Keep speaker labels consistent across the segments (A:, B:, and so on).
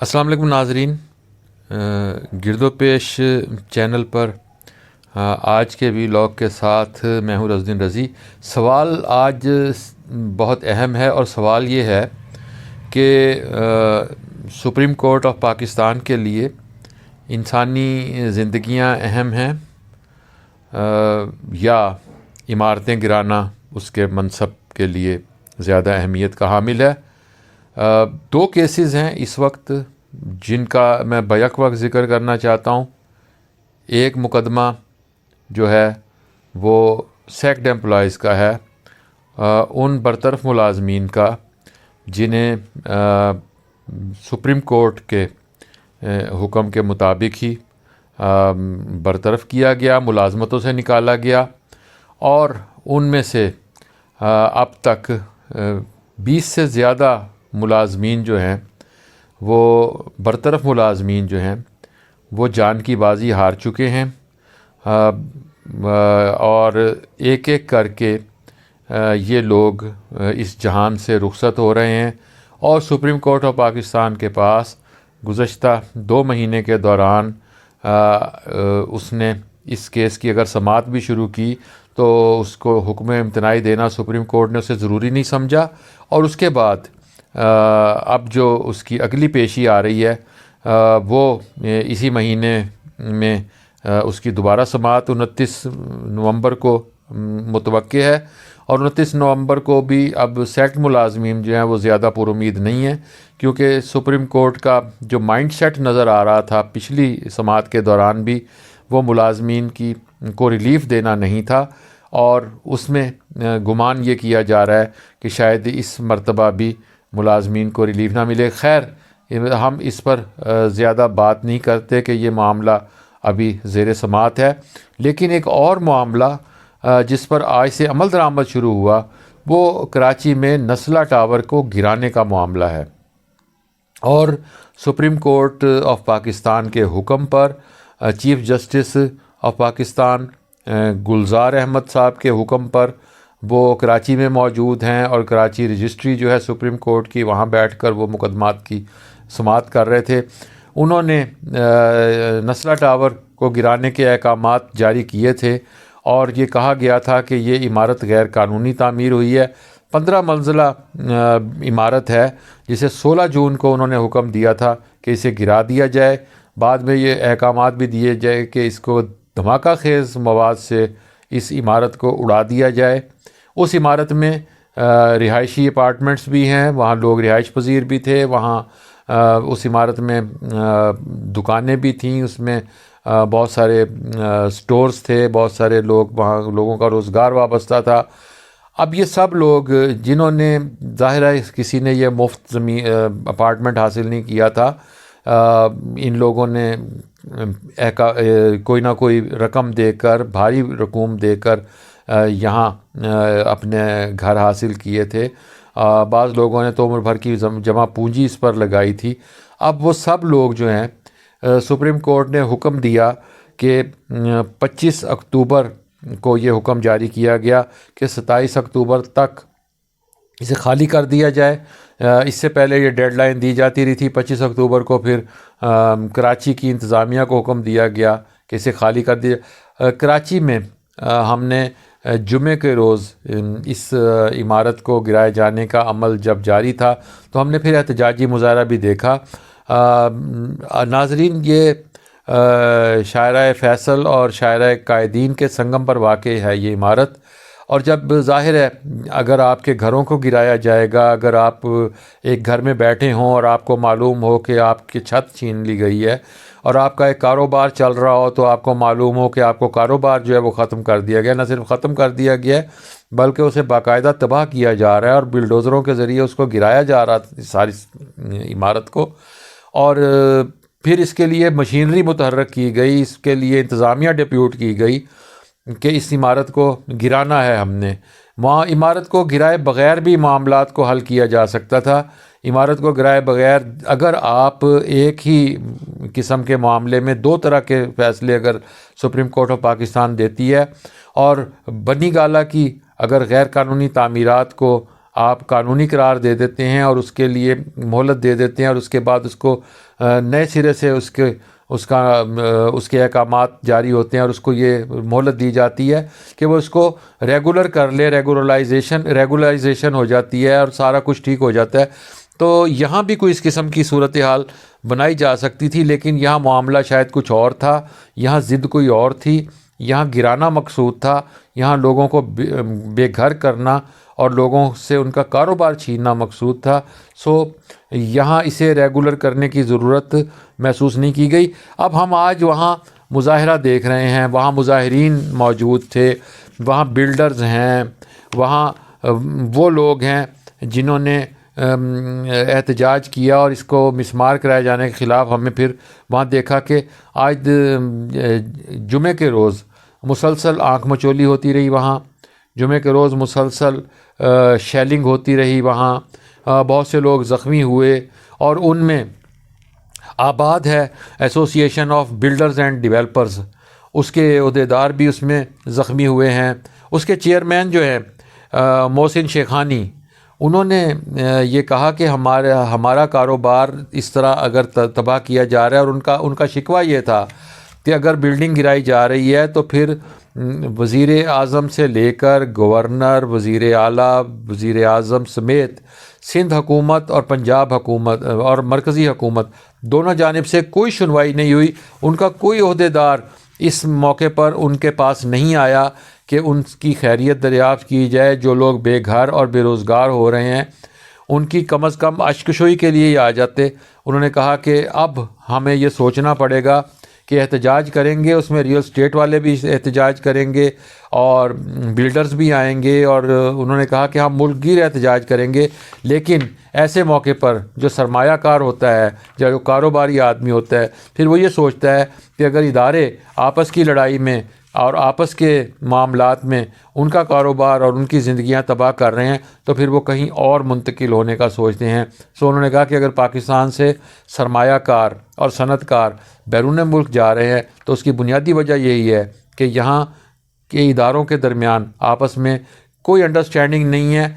A: السلام علیکم ناظرین، گرد و پیش چینل پر آج کے ویلاگ کے ساتھ میں ہوں رز الدین رضی۔ سوال آج بہت اہم ہے اور سوال یہ ہے کہ سپریم کورٹ آف پاکستان کے لیے انسانی زندگیاں اہم ہیں یا عمارتیں گرانا اس کے منصب کے لیے زیادہ اہمیت کا حامل ہے۔ دو کیسز ہیں اس وقت جن کا میں بیک وقت ذکر کرنا چاہتا ہوں۔ ایک مقدمہ جو ہے وہ سیکڈ امپلائیز کا ہے، ان برطرف ملازمین کا جنہیں سپریم کورٹ کے حکم کے مطابق ہی برطرف کیا گیا، ملازمتوں سے نکالا گیا، اور ان میں سے اب تک 20 سے زیادہ ملازمین جو ہیں وہ برطرف ملازمین جو ہیں وہ جان کی بازی ہار چکے ہیں، اور ایک ایک کر کے یہ لوگ اس جہان سے رخصت ہو رہے ہیں، اور سپریم کورٹ آف پاکستان کے پاس گزشتہ 2 مہینے کے دوران اس نے اس کیس کی اگر سماعت بھی شروع کی تو اس کو حکم امتناعی دینا سپریم کورٹ نے اسے ضروری نہیں سمجھا، اور اس کے بعد اب جو اس کی اگلی پیشی آ رہی ہے وہ اسی مہینے میں اس کی دوبارہ سماعت 29 نومبر کو متوقع ہے، اور 29 نومبر کو بھی اب سیکٹ ملازمین جو ہیں وہ زیادہ پر امید نہیں ہیں، کیونکہ سپریم کورٹ کا جو مائنڈ سیٹ نظر آ رہا تھا پچھلی سماعت کے دوران بھی وہ ملازمین کو ریلیف دینا نہیں تھا، اور اس میں گمان یہ کیا جا رہا ہے کہ شاید اس مرتبہ بھی ملازمین کو ریلیف نہ ملے۔ خیر، ہم اس پر زیادہ بات نہیں کرتے کہ یہ معاملہ ابھی زیر سماعت ہے، لیکن ایک اور معاملہ جس پر آج سے عمل درآمد شروع ہوا وہ کراچی میں نسلہ ٹاور کو گرانے کا معاملہ ہے، اور سپریم کورٹ آف پاکستان کے حکم پر chief justice of Pakistan Gulzar Ahmed صاحب کے حکم پر وہ کراچی میں موجود ہیں، اور کراچی رجسٹری جو ہے سپریم کورٹ کی وہاں بیٹھ کر وہ مقدمات کی سماعت کر رہے تھے۔ انہوں نے نسلہ ٹاور کو گرانے کے احکامات جاری کیے تھے، اور یہ کہا گیا تھا کہ یہ عمارت غیر قانونی تعمیر ہوئی ہے۔ 15 منزلہ عمارت ہے جسے 16 جون کو انہوں نے حکم دیا تھا کہ اسے گرا دیا جائے۔ بعد میں یہ احکامات بھی دیے جائے کہ اس کو دھماکہ خیز مواد سے اس عمارت کو اڑا دیا جائے۔ اس عمارت میں رہائشی اپارٹمنٹس بھی ہیں، وہاں لوگ رہائش پذیر بھی تھے، وہاں اس عمارت میں دکانیں بھی تھیں، اس میں بہت سارے سٹورز تھے، بہت سارے لوگ وہاں لوگوں کا روزگار وابستہ تھا۔ اب یہ سب لوگ جنہوں نے ظاہر ہے کسی نے یہ مفت اپارٹمنٹ حاصل نہیں کیا تھا، ان لوگوں نے کوئی نہ کوئی رقم دے کر، بھاری رقوم دے کر یہاں اپنے گھر حاصل کیے تھے۔ بعض لوگوں نے تو عمر بھر کی جمع پونجی اس پر لگائی تھی۔ اب وہ سب لوگ جو ہیں سپریم کورٹ نے حکم دیا کہ 25 اکتوبر کو یہ حکم جاری کیا گیا کہ 27 اکتوبر تک اسے خالی کر دیا جائے۔ اس سے پہلے یہ ڈیڈ لائن دی جاتی رہی تھی 25 اکتوبر کو، پھر کراچی کی انتظامیہ کو حکم دیا گیا کہ اسے خالی کر دیا۔ کراچی میں ہم نے جمعے کے روز اس عمارت کو گرائے جانے کا عمل جب جاری تھا تو ہم نے پھر احتجاجی مظاہرہ بھی دیکھا۔ ناظرین، یہ شاہراہ فیصل اور شاہراہ قائدین کے سنگم پر واقع ہے یہ عمارت، اور جب ظاہر ہے اگر آپ کے گھروں کو گرایا جائے گا، اگر آپ ایک گھر میں بیٹھے ہوں اور آپ کو معلوم ہو کہ آپ کی چھت چھین لی گئی ہے، اور آپ کا ایک کاروبار چل رہا ہو تو آپ کو معلوم ہو کہ آپ کو کاروبار جو ہے وہ ختم کر دیا گیا، نہ صرف ختم کر دیا گیا ہے بلکہ اسے باقاعدہ تباہ کیا جا رہا ہے، اور بلڈوزروں کے ذریعے اس کو گرایا جا رہا ہے ساری عمارت کو، اور پھر اس کے لیے مشینری متحرک کی گئی، اس کے لیے انتظامیہ ڈپیوٹ کی گئی کہ اس عمارت کو گرانا ہے ہم نے۔ وہاں عمارت کو گرائے بغیر بھی معاملات کو حل کیا جا سکتا تھا۔ عمارت کو گرائے بغیر اگر آپ ایک ہی قسم کے معاملے میں 2 طرح کے فیصلے اگر سپریم کورٹ آف پاکستان دیتی ہے، اور بنی گالہ کی اگر غیر قانونی تعمیرات کو آپ قانونی قرار دے دیتے ہیں اور اس کے لیے مہلت دے دیتے ہیں، اور اس کے بعد اس کو نئے سرے سے اس کے احکامات جاری ہوتے ہیں، اور اس کو یہ مہلت دی جاتی ہے کہ وہ اس کو ریگولر کر لے، ریگولائزیشن ہو جاتی ہے اور سارا کچھ ٹھیک ہو جاتا ہے۔ تو یہاں بھی کوئی اس قسم کی صورتحال بنائی جا سکتی تھی، لیکن یہاں معاملہ شاید کچھ اور تھا، یہاں ضد کوئی اور تھی، یہاں گرانا مقصود تھا، یہاں لوگوں کو بے گھر کرنا اور لوگوں سے ان کا کاروبار چھیننا مقصود تھا۔ یہاں اسے ریگولر کرنے کی ضرورت محسوس نہیں کی گئی۔ اب ہم آج وہاں مظاہرہ دیکھ رہے ہیں، وہاں مظاہرین موجود تھے، وہاں بلڈرز ہیں، وہاں وہ لوگ ہیں جنہوں نے احتجاج کیا اور اس کو مسمار کرائے جانے کے خلاف۔ ہمیں پھر وہاں دیکھا کہ آج جمعے کے روز مسلسل آنکھ مچولی ہوتی رہی، وہاں جمعے کے روز مسلسل شیلنگ ہوتی رہی، وہاں بہت سے لوگ زخمی ہوئے، اور ان میں آباد ہے ایسوسی ایشن آف بلڈرز اینڈ ڈیولپرز، اس کے عہدیدار بھی اس میں زخمی ہوئے ہیں۔ اس کے چیئرمین جو ہیں محسن شیخانی، انہوں نے یہ کہا کہ ہمارا کاروبار اس طرح اگر تباہ کیا جا رہا ہے، اور ان کا شکوہ یہ تھا کہ اگر بلڈنگ گرائی جا رہی ہے تو پھر وزیر اعظم سے لے کر گورنر، وزیر اعلیٰ، وزیر اعظم سمیت سندھ حکومت اور پنجاب حکومت اور مرکزی حکومت دونوں جانب سے کوئی سنوائی نہیں ہوئی۔ ان کا کوئی عہدیدار اس موقع پر ان کے پاس نہیں آیا کہ ان کی خیریت دریافت کی جائے۔ جو لوگ بے گھر اور بے روزگار ہو رہے ہیں ان کی کم از کم اشکشوئی کے لیے ہی آ جاتے۔ انہوں نے کہا کہ اب ہمیں یہ سوچنا پڑے گا کہ احتجاج کریں گے، اس میں ریئل اسٹیٹ والے بھی احتجاج کریں گے اور بلڈرز بھی آئیں گے، اور انہوں نے کہا کہ ہم ملک گیر احتجاج کریں گے، لیکن ایسے موقع پر جو سرمایہ کار ہوتا ہے، جو کاروباری آدمی ہوتا ہے، پھر وہ یہ سوچتا ہے کہ اگر ادارے آپس کی لڑائی میں اور آپس کے معاملات میں ان کا کاروبار اور ان کی زندگیاں تباہ کر رہے ہیں تو پھر وہ کہیں اور منتقل ہونے کا سوچتے ہیں۔ انہوں نے کہا کہ اگر پاکستان سے سرمایہ کار اور صنعت کار بیرون ملک جا رہے ہیں تو اس کی بنیادی وجہ یہی ہے کہ یہاں کے اداروں کے درمیان آپس میں کوئی انڈرسٹینڈنگ نہیں ہے۔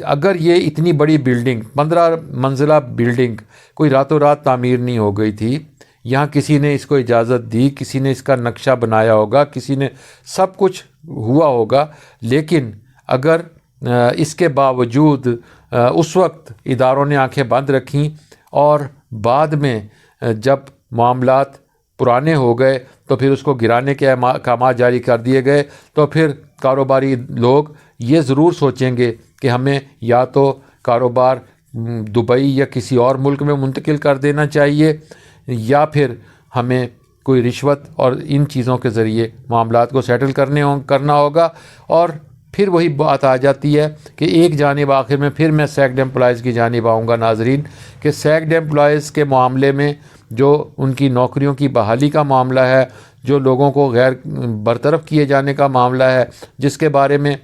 A: اگر یہ اتنی بڑی بلڈنگ 15 منزلہ بلڈنگ کوئی راتوں رات تعمیر نہیں ہو گئی تھی، یہاں کسی نے اس کو اجازت دی، کسی نے اس کا نقشہ بنایا ہوگا، کسی نے سب کچھ ہوا ہوگا، لیکن اگر اس کے باوجود اس وقت اداروں نے آنکھیں بند رکھیں اور بعد میں جب معاملات پرانے ہو گئے تو پھر اس کو گرانے کے احکامات جاری کر دیے گئے، تو پھر کاروباری لوگ یہ ضرور سوچیں گے کہ ہمیں یا تو کاروبار دبئی یا کسی اور ملک میں منتقل کر دینا چاہیے، یا پھر ہمیں کوئی رشوت اور ان چیزوں کے ذریعے معاملات کو سیٹل کرنا ہوگا۔ اور پھر وہی بات آ جاتی ہے کہ ایک جانب آخر میں پھر میں سیکڈ امپلائز کی جانب آؤں گا ناظرین، کہ سیکڈ امپلائز کے معاملے میں جو ان کی نوکریوں کی بحالی کا معاملہ ہے، جو لوگوں کو غیر برطرف کیے جانے کا معاملہ ہے، جس کے بارے میں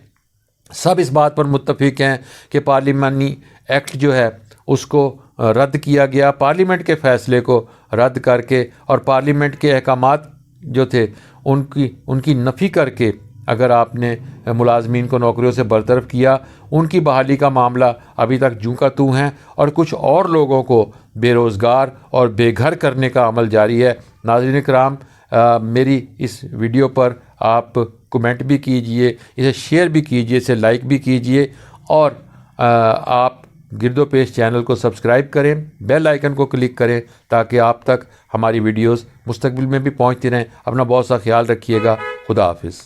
A: سب اس بات پر متفق ہیں کہ پارلیمانی ایکٹ جو ہے اس کو رد کیا گیا، پارلیمنٹ کے فیصلے کو رد کر کے، اور پارلیمنٹ کے احکامات جو تھے ان کی نفی کر کے اگر آپ نے ملازمین کو نوکریوں سے برطرف کیا، ان کی بحالی کا معاملہ ابھی تک جوں کا توں ہے، اور کچھ اور لوگوں کو بے روزگار اور بے گھر کرنے کا عمل جاری ہے۔ ناظرین کرام، میری اس ویڈیو پر آپ کمنٹ بھی کیجئے، اسے شیئر بھی کیجئے، اسے لائک بھی کیجئے، اور آپ گرد و پیش چینل کو سبسکرائب کریں، بیل آئیکن کو کلک کریں تاکہ آپ تک ہماری ویڈیوز مستقبل میں بھی پہنچتی رہیں۔ اپنا بہت سا خیال رکھیے گا۔ خدا حافظ۔